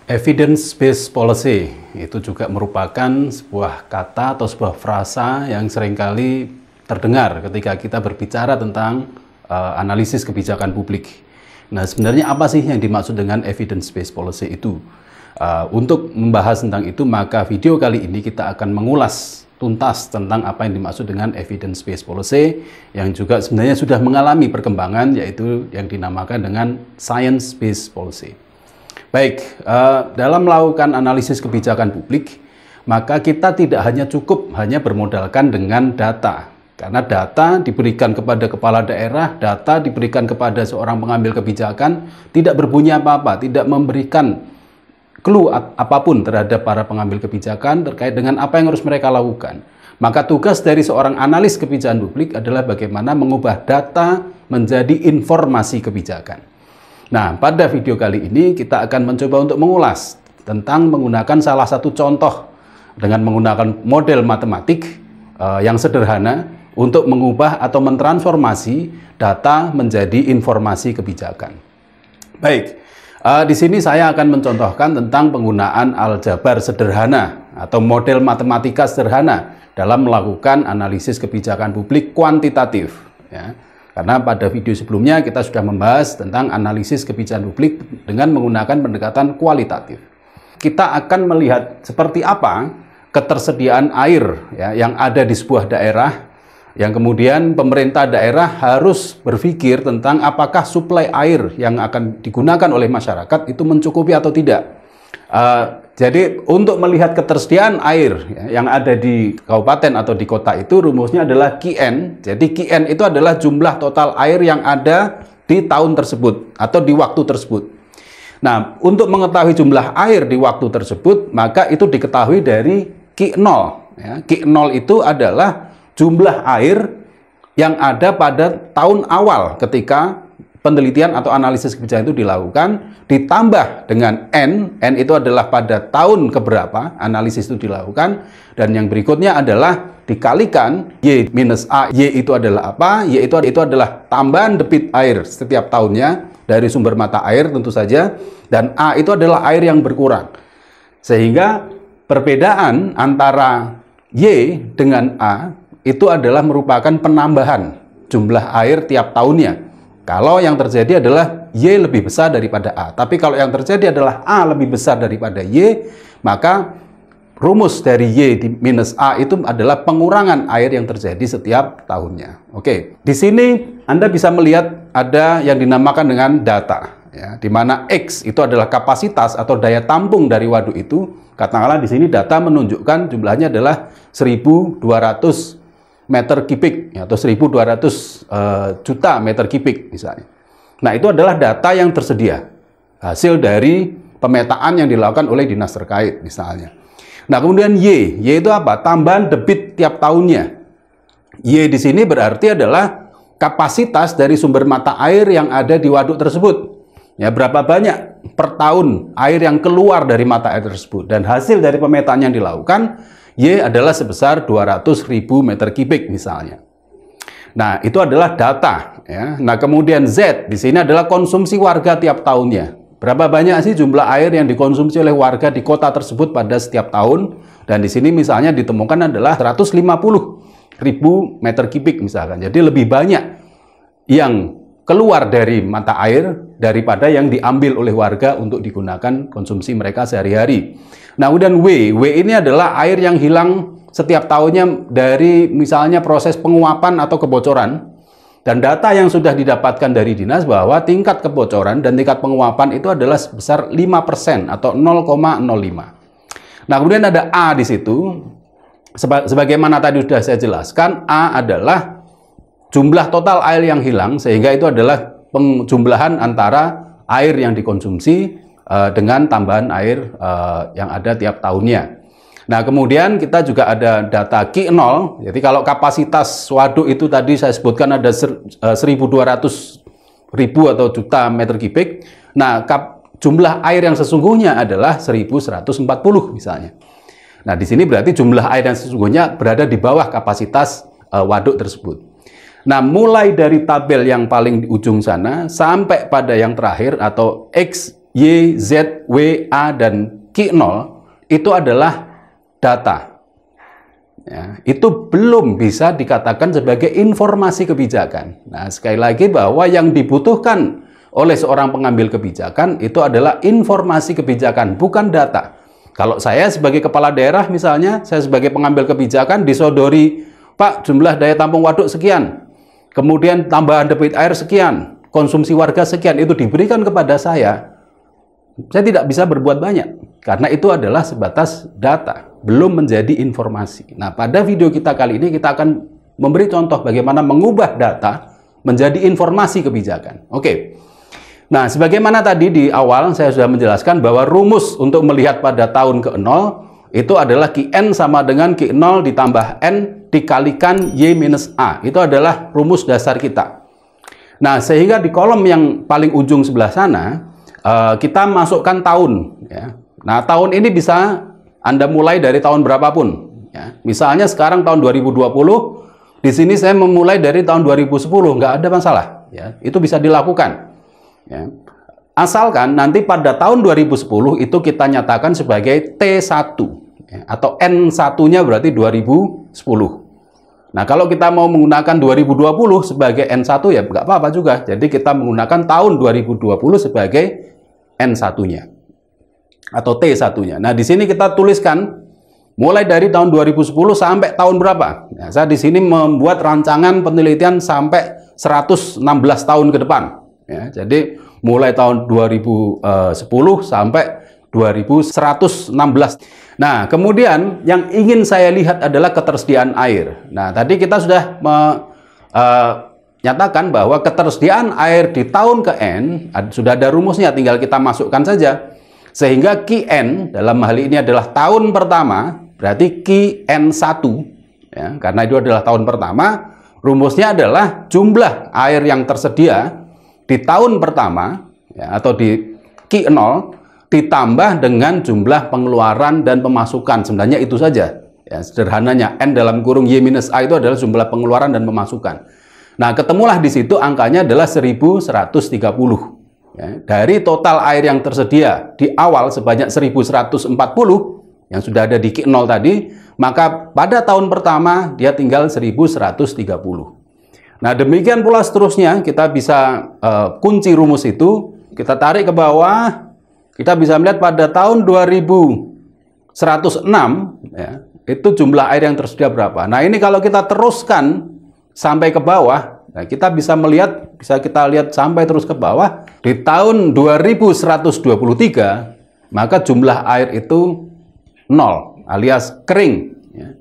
Evidence-based policy itu juga merupakan sebuah kata atau sebuah frasa yang seringkali terdengar ketika kita berbicara tentang analisis kebijakan publik. Nah, sebenarnya apa sih yang dimaksud dengan evidence-based policy itu? Untuk membahas tentang itu, maka video kali ini kita akan mengulas tuntas tentang apa yang dimaksud dengan evidence-based policy yang juga sebenarnya sudah mengalami perkembangan, yaitu yang dinamakan dengan science-based policy. Baik, dalam melakukan analisis kebijakan publik, maka kita tidak hanya cukup hanya bermodalkan dengan data. Karena data diberikan kepada kepala daerah, data diberikan kepada seorang pengambil kebijakan, tidak berbunyi apa-apa, tidak memberikan clue apapun terhadap para pengambil kebijakan terkait dengan apa yang harus mereka lakukan. Maka tugas dari seorang analis kebijakan publik adalah bagaimana mengubah data menjadi informasi kebijakan. Nah, pada video kali ini kita akan mencoba untuk mengulas tentang menggunakan salah satu contoh dengan menggunakan model matematik yang sederhana untuk mengubah atau mentransformasi data menjadi informasi kebijakan. Baik, di sini saya akan mencontohkan tentang penggunaan aljabar sederhana atau model matematika sederhana dalam melakukan analisis kebijakan publik kuantitatif. Ya. Karena pada video sebelumnya kita sudah membahas tentang analisis kebijakan publik dengan menggunakan pendekatan kualitatif. Kita akan melihat seperti apa ketersediaan air ya, yang ada di sebuah daerah, yang kemudian pemerintah daerah harus berpikir tentang apakah suplai air yang akan digunakan oleh masyarakat itu mencukupi atau tidak. Jadi untuk melihat ketersediaan air ya, yang ada di kabupaten atau di kota itu rumusnya adalah QN. Jadi QN itu adalah jumlah total air yang ada di tahun tersebut atau di waktu tersebut. Nah, untuk mengetahui jumlah air di waktu tersebut, maka itu diketahui dari Q0. Ya. Q0 itu adalah jumlah air yang ada pada tahun awal ketika penelitian atau analisis kebijakan itu dilakukan, ditambah dengan N itu adalah pada tahun keberapa analisis itu dilakukan, dan yang berikutnya adalah dikalikan Y minus A. Y itu adalah apa? Y itu adalah tambahan debit air setiap tahunnya dari sumber mata air tentu saja, dan A itu adalah air yang berkurang. Sehingga perbedaan antara Y dengan A itu adalah merupakan penambahan jumlah air tiap tahunnya. Kalau yang terjadi adalah Y lebih besar daripada A. Tapi kalau yang terjadi adalah A lebih besar daripada Y, maka rumus dari Y minus A itu adalah pengurangan air yang terjadi setiap tahunnya. Oke, di sini Anda bisa melihat ada yang dinamakan dengan data, ya, di mana X itu adalah kapasitas atau daya tampung dari waduk itu. Katakanlah di sini data menunjukkan jumlahnya adalah 1.200 meter kubik atau 1.200 juta meter kubik misalnya. Nah, itu adalah data yang tersedia hasil dari pemetaan yang dilakukan oleh dinas terkait misalnya. Nah, kemudian Y itu apa? Tambahan debit tiap tahunnya. Y di sini berarti adalah kapasitas dari sumber mata air yang ada di waduk tersebut. Ya, berapa banyak per tahun air yang keluar dari mata air tersebut, dan hasil dari pemetaan yang dilakukan Y adalah sebesar 200.000 meter kubik misalnya. Nah, itu adalah data. Ya. Nah, kemudian Z di sini adalah konsumsi warga tiap tahunnya. Berapa banyak sih jumlah air yang dikonsumsi oleh warga di kota tersebut pada setiap tahun? Dan di sini misalnya ditemukan adalah 150.000 meter kubik misalkan. Jadi lebih banyak yang keluar dari mata air daripada yang diambil oleh warga untuk digunakan konsumsi mereka sehari-hari. Nah, kemudian W ini adalah air yang hilang setiap tahunnya dari misalnya proses penguapan atau kebocoran. Dan data yang sudah didapatkan dari dinas bahwa tingkat kebocoran dan tingkat penguapan itu adalah sebesar 5% atau 0,05. Nah, kemudian ada A di situ. Sebagaimana tadi sudah saya jelaskan, A adalah jumlah total air yang hilang, sehingga itu adalah penjumlahan antara air yang dikonsumsi dengan tambahan air yang ada tiap tahunnya. Nah, kemudian kita juga ada data Q0. Jadi kalau kapasitas waduk itu tadi saya sebutkan ada 1.200.000 atau juta meter kubik. Nah, jumlah air yang sesungguhnya adalah 1.140 misalnya. Nah, di sini berarti jumlah air yang sesungguhnya berada di bawah kapasitas waduk tersebut. Nah, mulai dari tabel yang paling di ujung sana sampai pada yang terakhir atau X, Y, Z, W, A, dan Q0 itu adalah data. Ya, itu belum bisa dikatakan sebagai informasi kebijakan. Nah, sekali lagi bahwa yang dibutuhkan oleh seorang pengambil kebijakan itu adalah informasi kebijakan, bukan data. Kalau saya sebagai kepala daerah misalnya, saya sebagai pengambil kebijakan disodori, Pak, jumlah daya tampung waduk sekian, kemudian tambahan debit air sekian, konsumsi warga sekian, itu diberikan kepada saya tidak bisa berbuat banyak, karena itu adalah sebatas data, belum menjadi informasi. Nah, pada video kita kali ini kita akan memberi contoh bagaimana mengubah data menjadi informasi kebijakan. Oke. Nah, sebagaimana tadi di awal saya sudah menjelaskan bahwa rumus untuk melihat pada tahun ke-0 itu adalah Qn sama dengan Q0 ditambah N dikalikan Y minus A. Itu adalah rumus dasar kita. Nah, sehingga di kolom yang paling ujung sebelah sana, kita masukkan tahun. Ya. Nah, tahun ini bisa Anda mulai dari tahun berapapun. Ya. Misalnya sekarang tahun 2020, di sini saya memulai dari tahun 2010, nggak ada masalah. Ya. Itu bisa dilakukan. Ya. Asalkan nanti pada tahun 2010 itu kita nyatakan sebagai T1, ya, atau N1-nya berarti 2010. Nah, kalau kita mau menggunakan 2020 sebagai N1 ya nggak apa-apa juga. Jadi kita menggunakan tahun 2020 sebagai N1-nya atau T1-nya. Nah, di sini kita tuliskan mulai dari tahun 2010 sampai tahun berapa. Nah, saya di sini membuat rancangan penelitian sampai 116 tahun ke depan. Ya, jadi mulai tahun 2010 sampai 2116. Nah, kemudian yang ingin saya lihat adalah ketersediaan air. Nah, tadi kita sudah nyatakan bahwa ketersediaan air di tahun ke N sudah ada rumusnya, tinggal kita masukkan saja. Sehingga Qn dalam hal ini adalah tahun pertama, berarti Qn1, ya, karena itu adalah tahun pertama, rumusnya adalah jumlah air yang tersedia di tahun pertama, ya, atau di Q0 ditambah dengan jumlah pengeluaran dan pemasukan. Sebenarnya itu saja. Ya, sederhananya, N dalam kurung Y minus A itu adalah jumlah pengeluaran dan pemasukan. Nah, ketemulah di situ angkanya adalah 1130. Ya, dari total air yang tersedia di awal sebanyak 1140 yang sudah ada di Q0 tadi, maka pada tahun pertama dia tinggal 1130. Nah, demikian pula seterusnya kita bisa kunci rumus itu, kita tarik ke bawah, kita bisa melihat pada tahun 2106 ya, itu jumlah air yang tersedia berapa. Nah, ini kalau kita teruskan sampai ke bawah, nah, kita bisa melihat, bisa kita lihat sampai terus ke bawah, di tahun 2123, maka jumlah air itu 0, alias kering. Ya.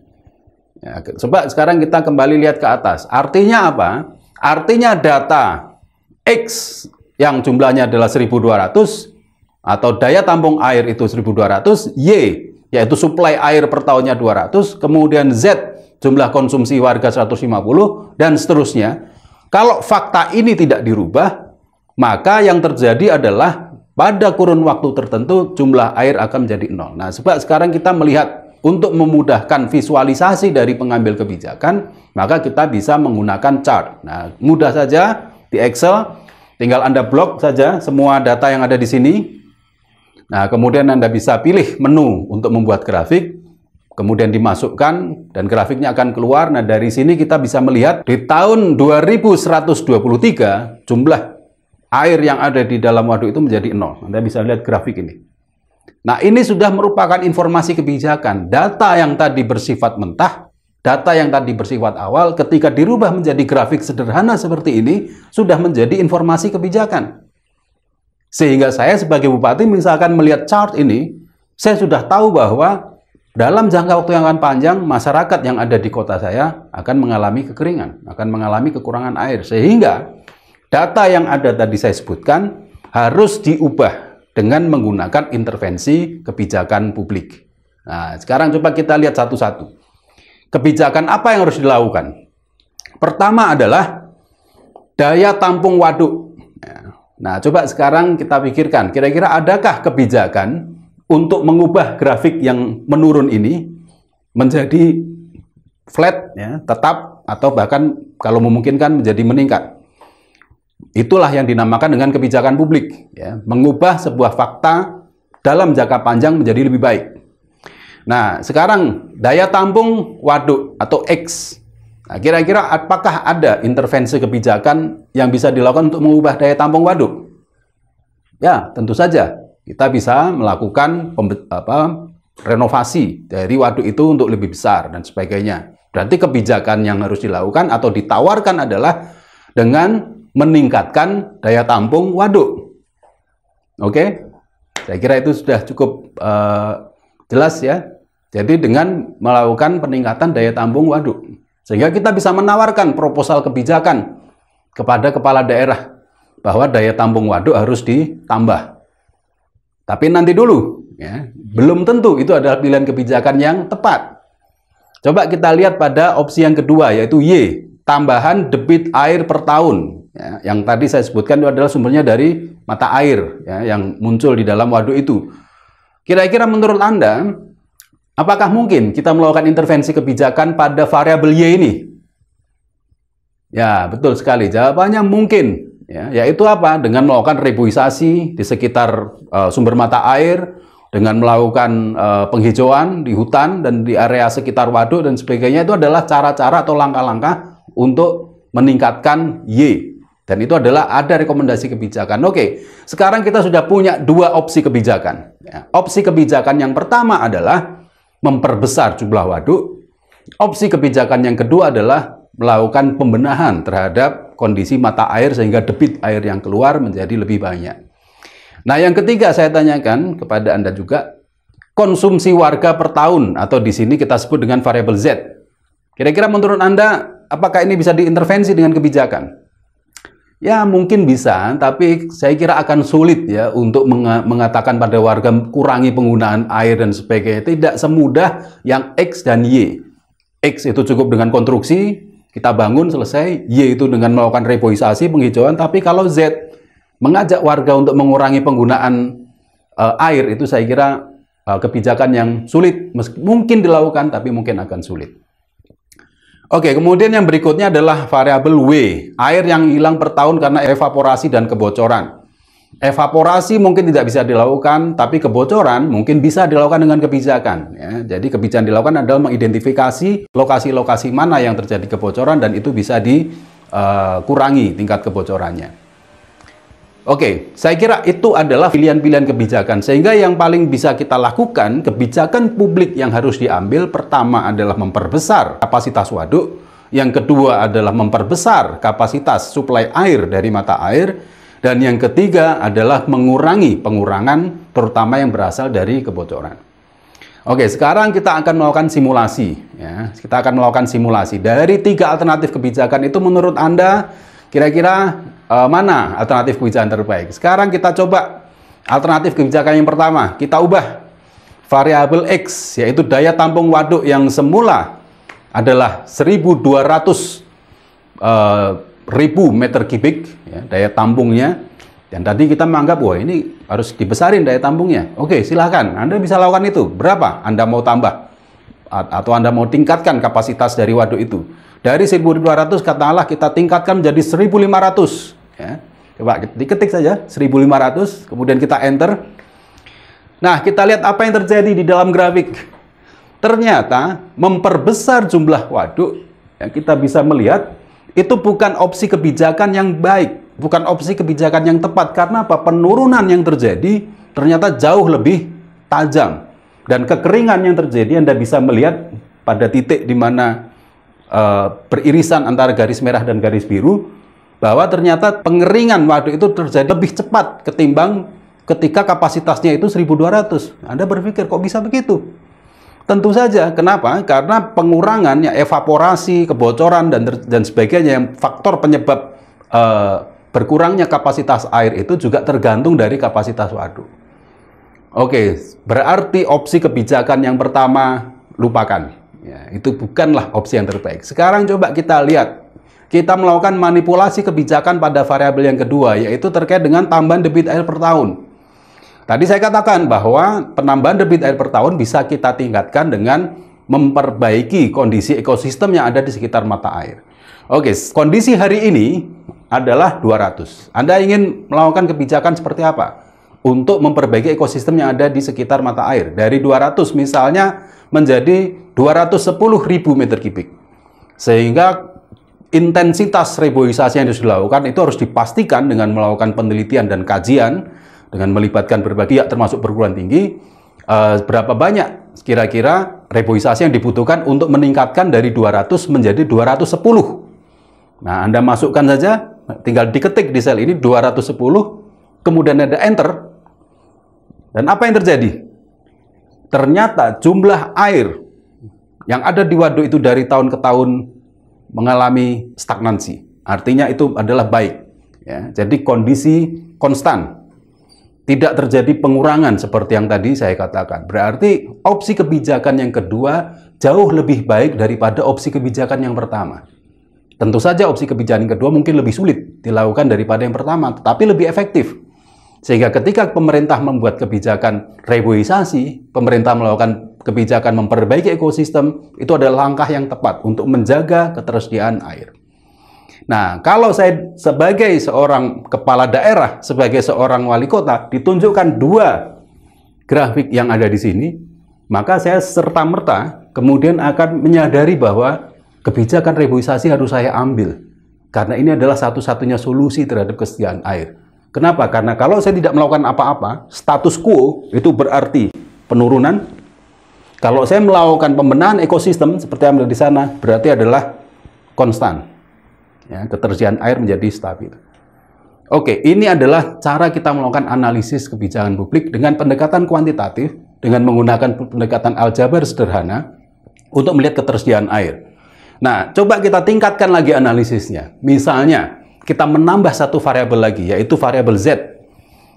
Ya, coba sekarang kita kembali lihat ke atas. Artinya apa? Artinya data X yang jumlahnya adalah 1200, atau daya tampung air itu 1200, Y, yaitu suplai air per tahunnya 200, kemudian Z, jumlah konsumsi warga 150, dan seterusnya. Kalau fakta ini tidak dirubah, maka yang terjadi adalah pada kurun waktu tertentu jumlah air akan menjadi 0. Nah, sebab sekarang kita melihat untuk memudahkan visualisasi dari pengambil kebijakan, maka kita bisa menggunakan chart. Nah, mudah saja di Excel, tinggal Anda blok saja semua data yang ada di sini. Nah, kemudian Anda bisa pilih menu untuk membuat grafik, kemudian dimasukkan dan grafiknya akan keluar. Nah, dari sini kita bisa melihat di tahun 2123 jumlah air yang ada di dalam waduk itu menjadi 0. Anda bisa lihat grafik ini. Nah, ini sudah merupakan informasi kebijakan. Data yang tadi bersifat mentah, data yang tadi bersifat awal, ketika dirubah menjadi grafik sederhana seperti ini, sudah menjadi informasi kebijakan. Sehingga saya sebagai bupati misalkan melihat chart ini, saya sudah tahu bahwa dalam jangka waktu yang akan panjang, masyarakat yang ada di kota saya akan mengalami kekeringan, akan mengalami kekurangan air. Sehingga data yang ada tadi saya sebutkan harus diubah dengan menggunakan intervensi kebijakan publik. Nah, sekarang coba kita lihat satu-satu. Kebijakan apa yang harus dilakukan? Pertama adalah daya tampung waduk. Nah, coba sekarang kita pikirkan, kira-kira adakah kebijakan untuk mengubah grafik yang menurun ini menjadi flat, ya, tetap, atau bahkan kalau memungkinkan menjadi meningkat. Itulah yang dinamakan dengan kebijakan publik, ya, mengubah sebuah fakta dalam jangka panjang menjadi lebih baik. Nah, sekarang daya tampung waduk atau X. Nah, kira-kira apakah ada intervensi kebijakan yang bisa dilakukan untuk mengubah daya tampung waduk? Ya, tentu saja. Kita bisa melakukan renovasi dari waduk itu untuk lebih besar dan sebagainya. Berarti kebijakan yang harus dilakukan atau ditawarkan adalah dengan meningkatkan daya tampung waduk. Oke, saya kira itu sudah cukup jelas ya. Jadi dengan melakukan peningkatan daya tampung waduk, sehingga kita bisa menawarkan proposal kebijakan kepada kepala daerah bahwa daya tampung waduk harus ditambah. Tapi nanti dulu, ya, belum tentu itu adalah pilihan kebijakan yang tepat. Coba kita lihat pada opsi yang kedua, yaitu Y, tambahan debit air per tahun. Ya, yang tadi saya sebutkan itu adalah sumbernya dari mata air, ya, yang muncul di dalam waduk itu. Kira-kira menurut Anda, apakah mungkin kita melakukan intervensi kebijakan pada variabel Y ini? Ya, betul sekali. Jawabannya mungkin. Ya, yaitu apa? Dengan melakukan reboisasi di sekitar sumber mata air, dengan melakukan penghijauan di hutan dan di area sekitar waduk dan sebagainya. Itu adalah cara-cara atau langkah-langkah untuk meningkatkan Y. Dan itu adalah ada rekomendasi kebijakan. Oke, sekarang kita sudah punya dua opsi kebijakan. Ya, opsi kebijakan yang pertama adalah memperbesar jumlah waduk. Opsi kebijakan yang kedua adalah melakukan pembenahan terhadap kondisi mata air sehingga debit air yang keluar menjadi lebih banyak. Nah, yang ketiga saya tanyakan kepada Anda juga, konsumsi warga per tahun atau di sini kita sebut dengan variabel Z. Kira-kira menurut Anda apakah ini bisa diintervensi dengan kebijakan? Ya, mungkin bisa, tapi saya kira akan sulit ya untuk mengatakan pada warga kurangi penggunaan air dan sebagainya. Tidak semudah yang X dan Y. X itu cukup dengan konstruksi, kita bangun selesai. Y itu dengan melakukan reboisasi, penghijauan. Tapi kalau Z, mengajak warga untuk mengurangi penggunaan air, itu saya kira kebijakan yang sulit. Mungkin dilakukan, tapi mungkin akan sulit. Oke, kemudian yang berikutnya adalah variabel W, air yang hilang per tahun karena evaporasi dan kebocoran. Evaporasi mungkin tidak bisa dilakukan, tapi kebocoran mungkin bisa dilakukan dengan kebijakan. Ya. Jadi kebijakan dilakukan adalah mengidentifikasi lokasi-lokasi mana yang terjadi kebocoran dan itu bisa dikurangi tingkat kebocorannya. Oke, saya kira itu adalah pilihan-pilihan kebijakan. Sehingga yang paling bisa kita lakukan, kebijakan publik yang harus diambil, pertama adalah memperbesar kapasitas waduk. Yang kedua adalah memperbesar kapasitas suplai air dari mata air. Dan yang ketiga adalah mengurangi pengurangan, terutama yang berasal dari kebocoran. Oke, sekarang kita akan melakukan simulasi. Ya. Kita akan melakukan simulasi. Dari 3 alternatif kebijakan itu menurut Anda, kira-kira mana alternatif kebijakan terbaik? Sekarang kita coba alternatif kebijakan yang pertama. Kita ubah variabel X, yaitu daya tampung waduk yang semula adalah 1.200 ribu meter kubik, ya, daya tampungnya. Dan tadi kita menganggap, wah ini harus dibesarin daya tampungnya. Oke, silahkan. Anda bisa lakukan itu. Berapa Anda mau tambah? Atau Anda mau tingkatkan kapasitas dari waduk itu? Dari 1.200 katakanlah kita tingkatkan menjadi 1.500. Ya. Coba diketik saja 1.500, kemudian kita enter. Nah, kita lihat apa yang terjadi di dalam grafik. Ternyata memperbesar jumlah waduk, ya, kita bisa melihat itu bukan opsi kebijakan yang baik, bukan opsi kebijakan yang tepat. Karena apa? Penurunan yang terjadi ternyata jauh lebih tajam. Dan kekeringan yang terjadi Anda bisa melihat pada titik di mana beririsan antara garis merah dan garis biru, bahwa ternyata pengeringan waduk itu terjadi lebih cepat ketimbang ketika kapasitasnya itu 1.200. Anda berpikir, kok bisa begitu? Tentu saja. Kenapa? Karena pengurangannya evaporasi, kebocoran, dan sebagainya, yang faktor penyebab berkurangnya kapasitas air itu juga tergantung dari kapasitas waduk. Oke, berarti opsi kebijakan yang pertama lupakan. Ya, itu bukanlah opsi yang terbaik. Sekarang coba kita lihat. Kita melakukan manipulasi kebijakan pada variabel yang kedua, yaitu terkait dengan tambahan debit air per tahun. Tadi saya katakan bahwa penambahan debit air per tahun bisa kita tingkatkan dengan memperbaiki kondisi ekosistem yang ada di sekitar mata air. Oke, kondisi hari ini adalah 200. Anda ingin melakukan kebijakan seperti apa? Untuk memperbaiki ekosistem yang ada di sekitar mata air. Dari 200 misalnya menjadi 210.000 meter kubik. Sehingga intensitas reboisasi yang harus dilakukan itu harus dipastikan dengan melakukan penelitian dan kajian, dengan melibatkan berbagai pihak termasuk perguruan tinggi, berapa banyak kira-kira reboisasi yang dibutuhkan untuk meningkatkan dari 200 menjadi 210. Nah, Anda masukkan saja, tinggal diketik di sel ini 210, kemudian ada enter. Dan apa yang terjadi? Ternyata jumlah air yang ada di waduk itu dari tahun ke tahun mengalami stagnansi. Artinya itu adalah baik. Ya, jadi kondisi konstan. Tidak terjadi pengurangan seperti yang tadi saya katakan. Berarti opsi kebijakan yang kedua jauh lebih baik daripada opsi kebijakan yang pertama. Tentu saja opsi kebijakan yang kedua mungkin lebih sulit dilakukan daripada yang pertama, tetapi lebih efektif. Sehingga ketika pemerintah membuat kebijakan reboisasi, pemerintah melakukan kebijakan memperbaiki ekosistem, itu adalah langkah yang tepat untuk menjaga ketersediaan air. Nah, kalau saya sebagai seorang kepala daerah, sebagai seorang wali kota, ditunjukkan dua grafik yang ada di sini, maka saya serta-merta kemudian akan menyadari bahwa kebijakan reboisasi harus saya ambil. Karena ini adalah satu-satunya solusi terhadap kesediaan air. Kenapa? Karena kalau saya tidak melakukan apa-apa, status quo itu berarti penurunan. Kalau saya melakukan pembenahan ekosistem seperti yang ada di sana, berarti adalah konstan. Ya, ketersediaan air menjadi stabil. Oke, ini adalah cara kita melakukan analisis kebijakan publik dengan pendekatan kuantitatif, dengan menggunakan pendekatan aljabar sederhana untuk melihat ketersediaan air. Nah, coba kita tingkatkan lagi analisisnya. Misalnya, kita menambah satu variabel lagi, yaitu variabel Z.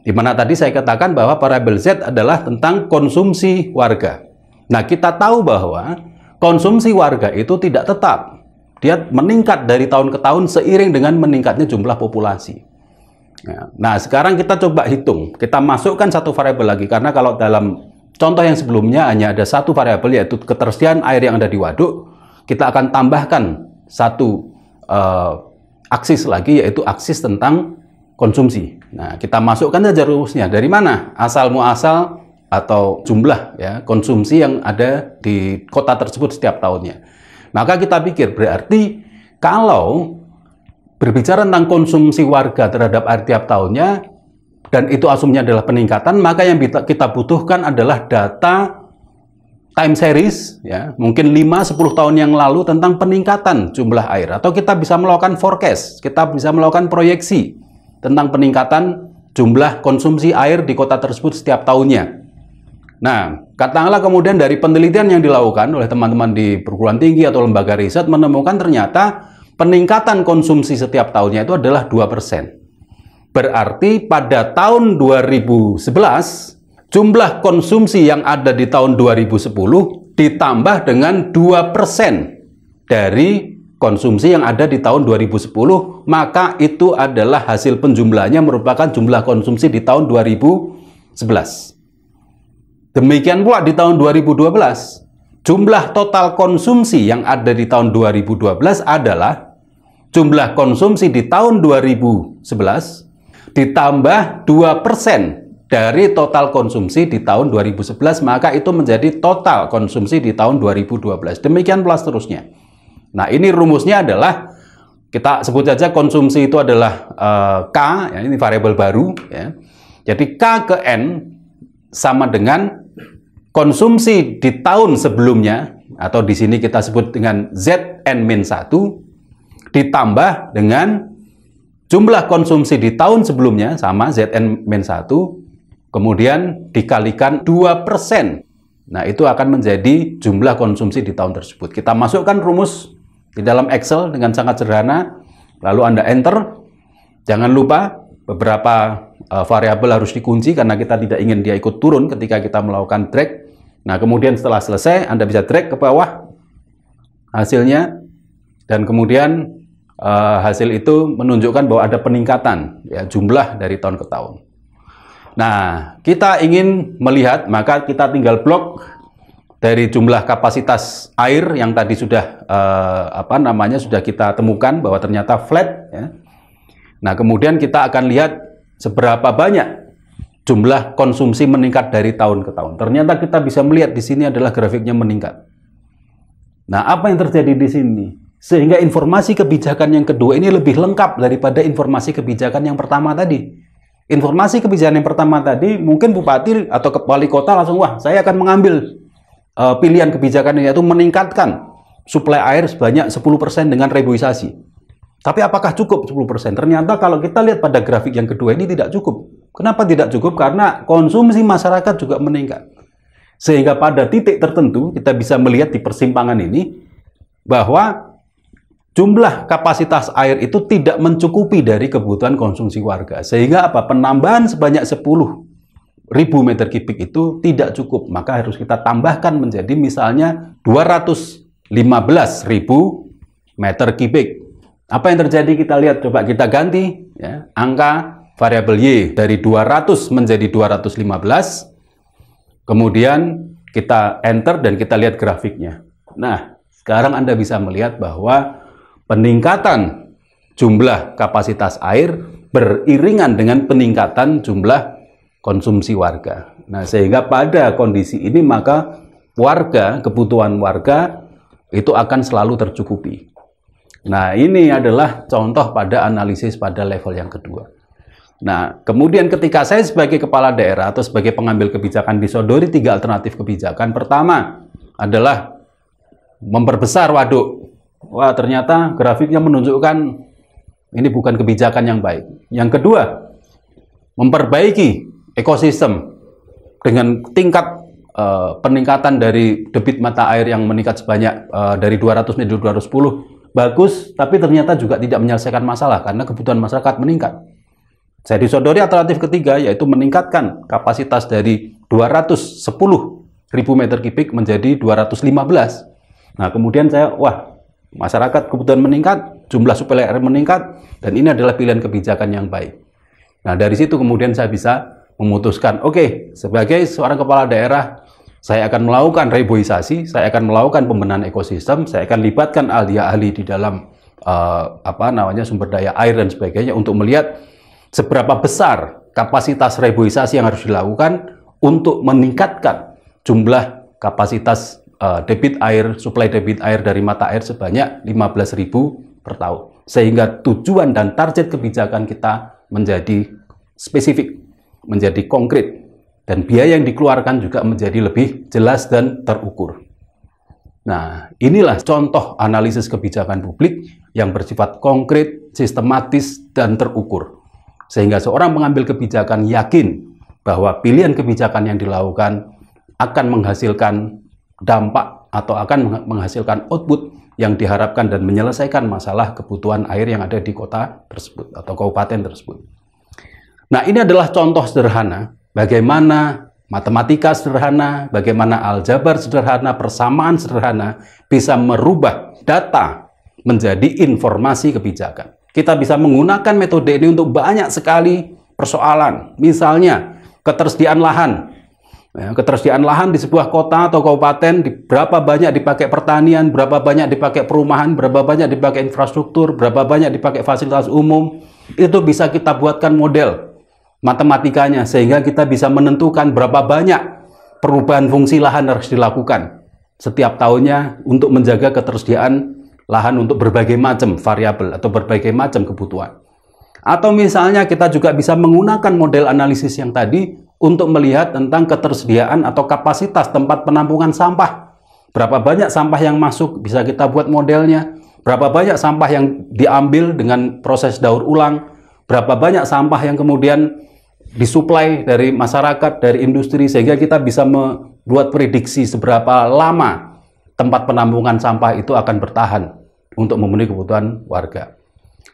Di mana tadi saya katakan bahwa variabel Z adalah tentang konsumsi warga. Nah, kita tahu bahwa konsumsi warga itu tidak tetap. Dia meningkat dari tahun ke tahun seiring dengan meningkatnya jumlah populasi. Nah, sekarang kita coba hitung. Kita masukkan satu variabel lagi, karena kalau dalam contoh yang sebelumnya hanya ada satu variabel, yaitu ketersediaan air yang ada di waduk, kita akan tambahkan satu aksis lagi, yaitu aksis tentang konsumsi. Nah, kita masukkan saja rumusnya. Dari mana? Asal muasal atau jumlah ya konsumsi yang ada di kota tersebut setiap tahunnya. Maka kita pikir berarti kalau berbicara tentang konsumsi warga terhadap air tiap tahunnya, dan itu asumsinya adalah peningkatan, maka yang kita butuhkan adalah data time series, ya, mungkin 5-10 tahun yang lalu tentang peningkatan jumlah air. Atau kita bisa melakukan forecast, kita bisa melakukan proyeksi tentang peningkatan jumlah konsumsi air di kota tersebut setiap tahunnya. Nah, katakanlah kemudian dari penelitian yang dilakukan oleh teman-teman di perguruan tinggi atau lembaga riset menemukan ternyata peningkatan konsumsi setiap tahunnya itu adalah 2%. Berarti pada tahun 2011, jumlah konsumsi yang ada di tahun 2010 ditambah dengan 2% dari konsumsi yang ada di tahun 2010, maka itu adalah hasil penjumlahannya merupakan jumlah konsumsi di tahun 2011. Demikian pula di tahun 2012, jumlah total konsumsi yang ada di tahun 2012 adalah jumlah konsumsi di tahun 2011 ditambah 2% dari total konsumsi di tahun 2011, maka itu menjadi total konsumsi di tahun 2012. Demikian pula seterusnya. Nah, ini rumusnya adalah, kita sebut saja konsumsi itu adalah K, ya, ini variabel baru. Ya. Jadi K ke N sama dengan konsumsi di tahun sebelumnya, atau di sini kita sebut dengan Zn-1, ditambah dengan jumlah konsumsi di tahun sebelumnya, sama Zn-1, kemudian dikalikan 2%. Nah, itu akan menjadi jumlah konsumsi di tahun tersebut. Kita masukkan rumus di dalam Excel dengan sangat sederhana, lalu Anda enter. Jangan lupa beberapa variabel harus dikunci karena kita tidak ingin dia ikut turun ketika kita melakukan drag. Nah, kemudian setelah selesai, Anda bisa drag ke bawah hasilnya, dan kemudian hasil itu menunjukkan bahwa ada peningkatan ya, jumlah dari tahun ke tahun. Nah, kita ingin melihat, maka kita tinggal blok dari jumlah kapasitas air yang tadi sudah sudah kita temukan bahwa ternyata flat ya. Nah, kemudian kita akan lihat seberapa banyak jumlah konsumsi meningkat dari tahun ke tahun. Ternyata kita bisa melihat di sini adalah grafiknya meningkat. Nah, apa yang terjadi di sini? Sehingga informasi kebijakan yang kedua ini lebih lengkap daripada informasi kebijakan yang pertama tadi. Informasi kebijakan yang pertama tadi, mungkin bupati atau wali kota langsung, wah, saya akan mengambil pilihan kebijakan ini, yaitu meningkatkan suplai air sebanyak 10% dengan reboisasi. Tapi apakah cukup 10%? Ternyata kalau kita lihat pada grafik yang kedua ini tidak cukup. Kenapa tidak cukup? Karena konsumsi masyarakat juga meningkat. Sehingga pada titik tertentu kita bisa melihat di persimpangan ini bahwa jumlah kapasitas air itu tidak mencukupi dari kebutuhan konsumsi warga. Sehingga apa? Penambahan sebanyak 10.000 meter kubik itu tidak cukup. Maka harus kita tambahkan menjadi misalnya 215.000 meter kubik. Apa yang terjadi kita lihat, coba kita ganti ya, angka variabel Y dari 200 menjadi 215. Kemudian kita enter dan kita lihat grafiknya. Nah, sekarang Anda bisa melihat bahwa peningkatan jumlah kapasitas air beriringan dengan peningkatan jumlah konsumsi warga. Nah, sehingga pada kondisi ini maka warga, kebutuhan warga itu akan selalu tercukupi. Nah, ini adalah contoh pada analisis pada level yang kedua. Nah, kemudian ketika saya sebagai kepala daerah atau sebagai pengambil kebijakan disodori 3 alternatif kebijakan. Pertama adalah memperbesar waduk. Wah, ternyata grafiknya menunjukkan ini bukan kebijakan yang baik. Yang kedua, memperbaiki ekosistem dengan tingkat peningkatan dari debit mata air yang meningkat sebanyak dari 200 menjadi 210. Bagus, tapi ternyata juga tidak menyelesaikan masalah karena kebutuhan masyarakat meningkat. Saya disodori alternatif ketiga, yaitu meningkatkan kapasitas dari 210.000 meter kubik menjadi 215. Nah, kemudian saya, wah, masyarakat kebutuhan meningkat, jumlah suplai air meningkat, dan ini adalah pilihan kebijakan yang baik. Nah, dari situ kemudian saya bisa memutuskan, oke, sebagai seorang kepala daerah, saya akan melakukan reboisasi, saya akan melakukan pembenahan ekosistem, saya akan libatkan ahli-ahli di dalam sumber daya air dan sebagainya untuk melihat seberapa besar kapasitas reboisasi yang harus dilakukan untuk meningkatkan jumlah kapasitas debit air, suplai debit air dari mata air sebanyak 15.000 per tahun. Sehingga tujuan dan target kebijakan kita menjadi spesifik, menjadi konkret. Dan biaya yang dikeluarkan juga menjadi lebih jelas dan terukur. Nah, inilah contoh analisis kebijakan publik yang bersifat konkret, sistematis, dan terukur. Sehingga seorang pengambil kebijakan yakin bahwa pilihan kebijakan yang dilakukan akan menghasilkan dampak atau akan menghasilkan output yang diharapkan dan menyelesaikan masalah kebutuhan air yang ada di kota tersebut atau kabupaten tersebut. Nah, ini adalah contoh sederhana bagaimana matematika sederhana, bagaimana aljabar sederhana, persamaan sederhana bisa merubah data menjadi informasi kebijakan. Kita bisa menggunakan metode ini untuk banyak sekali persoalan. Misalnya, ketersediaan lahan. Ya, ketersediaan lahan di sebuah kota atau kabupaten, berapa banyak dipakai pertanian, berapa banyak dipakai perumahan, berapa banyak dipakai infrastruktur, berapa banyak dipakai fasilitas umum. Itu bisa kita buatkan model matematikanya sehingga kita bisa menentukan berapa banyak perubahan fungsi lahan harus dilakukan setiap tahunnya untuk menjaga ketersediaan lahan untuk berbagai macam variabel atau berbagai macam kebutuhan. Atau misalnya kita juga bisa menggunakan model analisis yang tadi untuk melihat tentang ketersediaan atau kapasitas tempat penampungan sampah. Berapa banyak sampah yang masuk, bisa kita buat modelnya. Berapa banyak sampah yang diambil dengan proses daur ulang. Berapa banyak sampah yang kemudian disuplai dari masyarakat, dari industri, sehingga kita bisa membuat prediksi seberapa lama tempat penampungan sampah itu akan bertahan untuk memenuhi kebutuhan warga.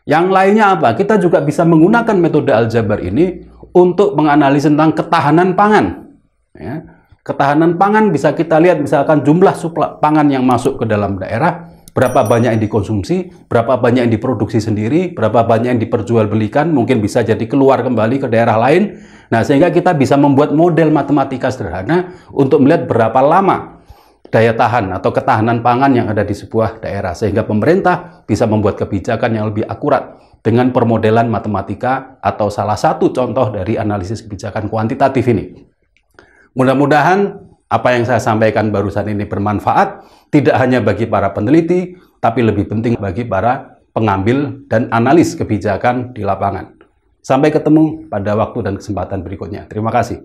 Yang lainnya apa? Kita juga bisa menggunakan metode aljabar ini untuk menganalisis tentang ketahanan pangan. Ya. Ketahanan pangan bisa kita lihat misalkan jumlah suplai pangan yang masuk ke dalam daerah, berapa banyak yang dikonsumsi, berapa banyak yang diproduksi sendiri, berapa banyak yang diperjualbelikan, mungkin bisa jadi keluar kembali ke daerah lain. Nah, sehingga kita bisa membuat model matematika sederhana untuk melihat berapa lama daya tahan atau ketahanan pangan yang ada di sebuah daerah. Sehingga pemerintah bisa membuat kebijakan yang lebih akurat dengan permodelan matematika atau salah satu contoh dari analisis kebijakan kuantitatif ini. Mudah-mudahan apa yang saya sampaikan barusan ini bermanfaat, tidak hanya bagi para peneliti, tapi lebih penting bagi para pengambil dan analis kebijakan di lapangan. Sampai ketemu pada waktu dan kesempatan berikutnya. Terima kasih.